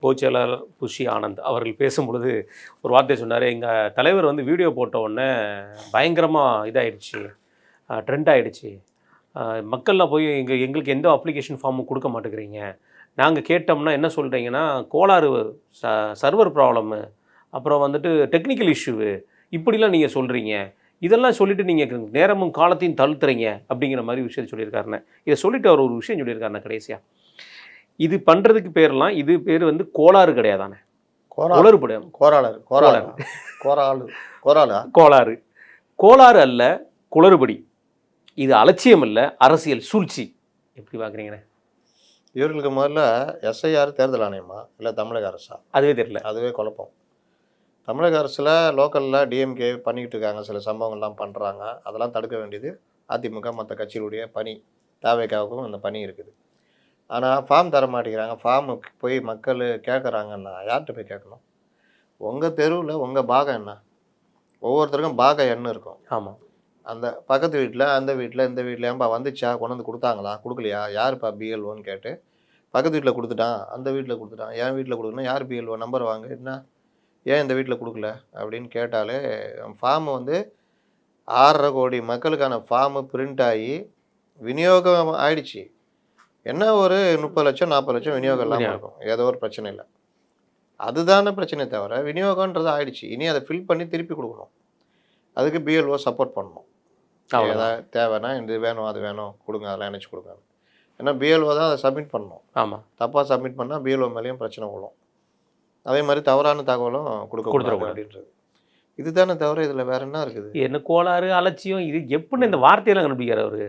பொதுச் செயலாளர் புஷி ஆனந்த் அவர்கள் பேசும்பொழுது ஒரு வார்த்தை சொன்னார். எங்கள் தலைவர் வந்து வீடியோ போட்ட உடனே பயங்கரமாக இதாகிடுச்சு, ட்ரெண்ட் ஆகிடுச்சு. மக்கள்லாம் போய் எங்களுக்கு எந்த அப்ளிகேஷன் ஃபார்மும் கொடுக்க மாட்டேங்கிறீங்க. நாங்கள் கேட்டோம்னா என்ன சொல்கிறீங்கன்னா, கோளாறு, சர்வர் ப்ராப்ளமு, அப்புறம் வந்துட்டு டெக்னிக்கல் இஷ்யூவு, இப்படிலாம் நீங்கள் சொல்கிறீங்க. இதெல்லாம் சொல்லிவிட்டு நீங்கள் நேரமும் காலத்தையும் தள்ளுத்துறீங்க அப்படிங்கிற மாதிரி விஷயத்தை சொல்லியிருக்காருண்ணே. இதை சொல்லிவிட்டு அவர் ஒரு விஷயம் சொல்லியிருக்காருண்ணே கடைசியாக. இது பண்ணுறதுக்கு பேர்லாம், இது பேர் வந்து கோளாறு கிடையாதானே, குளறுபடியாம். கோளாறு கோளாறு அல்ல, குளறுபடி. இது அலட்சியம் இல்லை, அரசியல் சூழ்ச்சி. எப்படி பார்க்குறீங்கண்ணே? இவர்களுக்கு முதல்ல எஸ்ஐஆர் தேர்தல் ஆணையமா இல்லை தமிழக அரசா? அதுவே தெரியல. அதுவே குழப்பம். தமிழக அரசில் லோக்கலில் டிஎம்கே பண்ணிக்கிட்டு இருக்காங்க, சில சம்பவங்கள்லாம் பண்ணுறாங்க. அதெல்லாம் தடுக்க வேண்டியது அதிமுக மற்ற கட்சிகளுடைய பணி. தாவேக்காவுக்கும் அந்த பணி இருக்குது. ஆனால் ஃபார்ம் தர மாட்டேங்கிறாங்க. ஃபார்மு போய் மக்கள் கேட்குறாங்கன்னா யார்கிட்ட போய் கேட்கணும்? உங்கள் தெருவில் உங்கள் பாகம் என்ன? ஒவ்வொருத்தருக்கும் பாகம் எண்ணு இருக்கும். ஆமாம். அந்த பக்கத்து வீட்டில், அந்த வீட்டில், இந்த வீட்டில் ஏன்பா வந்துச்சா, கொண்டு வந்து கொடுத்தாங்களா, கொடுக்கலையா, யாருப்பா பிஎல்ஓன்னு கேட்டு, பக்கத்து வீட்டில் கொடுத்துட்டான், அந்த வீட்டில் கொடுத்துட்டான், என் வீட்டில் கொடுக்கணும், யார் பிஎல்ஓ நம்பர் வாங்க, என்ன ஏன் இந்த வீட்டில் கொடுக்கல அப்படின்னு கேட்டாலே ஃபார்மு வந்து 6.5 கோடி மக்களுக்கான ஃபார்மு பிரிண்ட் ஆகி விநியோகம் ஆயிடுச்சு. என்ன ஒரு 30 லட்சம் 40 லட்சம் விநியோகம் இல்லாமல் இருக்கும், ஏதோ ஒரு பிரச்சனை இல்லை. அதுதானே பிரச்சனை தவிர விநியோகன்றது ஆயிடுச்சு. இனி அதை ஃபில் பண்ணி திருப்பி கொடுக்கணும். அதுக்கு பிஎல்ஓ சப்போர்ட் பண்ணணும். ஏதாவது தேவைன்னா இது வேணும் அது வேணும் கொடுங்க, அதெல்லாம் நினச்சி கொடுங்க. ஏன்னா பிஎல்ஓ தான் அதை சப்மிட் பண்ணணும். ஆமாம். தப்பாக சப்மிட் பண்ணால் பிஎல்ஓ மேலேயும் பிரச்சனை விடும். அதே மாதிரி தவறான தகவலும் கொடுக்கக்கூடாது அப்படின்றது. இதுதானே தவிர இதில் வேற என்ன இருக்குது? என்ன கோளாறு, அலட்சியம், இது எப்படி இந்த வார்த்தையெல்லாம் கண்டுபிடிக்கிறார் அவரு?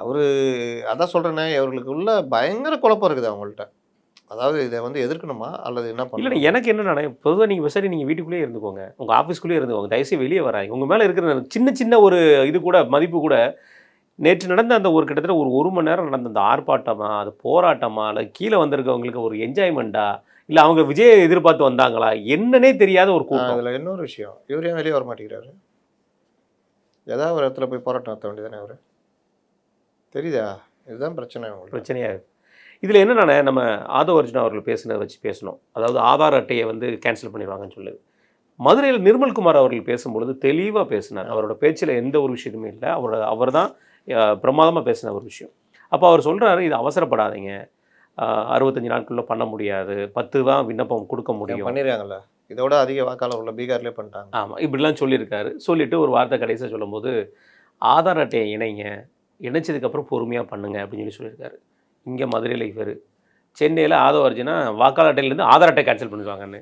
அவரு அதான் சொல்கிறேன்னே, இவர்களுக்கு உள்ள பயங்கர குழப்பம் இருக்குது அவங்கள்ட்ட. அதாவது இதை வந்து எதிர்க்கணுமா அல்லது என்ன பண்ணணும்? இல்லை, எனக்கு என்னென்னா, பொதுவாக நீங்கள் விசாரி, நீங்கள் வீட்டுக்குள்ளேயே இருந்துக்கோங்க, உங்கள் ஆஃபீஸ்க்குள்ளேயே இருந்துக்கோங்க, தயவுசெய்து வெளியே வராங்க. உங்கள் மேலே இருக்கிற சின்ன சின்ன ஒரு இது கூட, மதிப்பு கூட, நேற்று நடந்த அந்த ஒரு கிட்டத்தட்ட ஒரு மணி நேரம் நடந்த அந்த ஆர்ப்பாட்டமா, அது போராட்டமா, இல்லை கீழே வந்திருக்கவங்களுக்கு ஒரு என்ஜாய்மெண்ட்டா, இல்லை அவங்க விஜயை எதிர்பார்த்து வந்தாங்களா, என்னன்னே தெரியாத ஒரு கூட்டம். அதில் இன்னொரு விஷயம், இவர் ஏன் வெளியே வர மாட்டேங்கிறாரு? ஏதாவது ஒரு இடத்துல போய் போராட்டம் நடத்த வேண்டியதானே அவர்? தெரியுதா? இதுதான் பிரச்சனையாக. இதில் என்னென்னா, நம்ம ஆதவ அர்ஜுனா அவர்கள் பேசுனதை வச்சு பேசணும். அதாவது ஆதார் அட்டையை வந்து கேன்சல் பண்ணிடுவாங்கன்னு சொல்லுது. மதுரையில் நிர்மல்குமார் அவர்கள் பேசும்பொழுது தெளிவாக பேசினார். அவரோட பேச்சில் எந்த ஒரு விஷயமே இல்லை. அவர் தான் பிரமாதமாக பேசின ஒரு விஷயம். அப்போ அவர் சொல்கிறாரு, இது அவசரப்படாதீங்க, 65 நாட்களில் பண்ண முடியாது, 10 தான் விண்ணப்பம் கொடுக்க முடியும். பண்ணிடுறாங்கல்ல, இதோட அதிக வாக்காளர் உள்ள பீகார்லேயே பண்ணிட்டாங்க. ஆமாம், இப்படிலாம் சொல்லியிருக்காரு. சொல்லிவிட்டு ஒரு வார்த்தை கடைசியாக சொல்லும்போது, ஆதார் அட்டையை இணைங்க, இணைச்சதுக்கப்புறம் பொறுமையாக பண்ணுங்க அப்படின்னு சொல்லியிருக்காரு. இங்கே மதுரையில் இவர், சென்னையில் ஆதவ அர்ஜுனா வாக்காளர் அட்டையிலேருந்து ஆதார் அட்டை கேன்சல் பண்ணிடுவாங்கன்னு.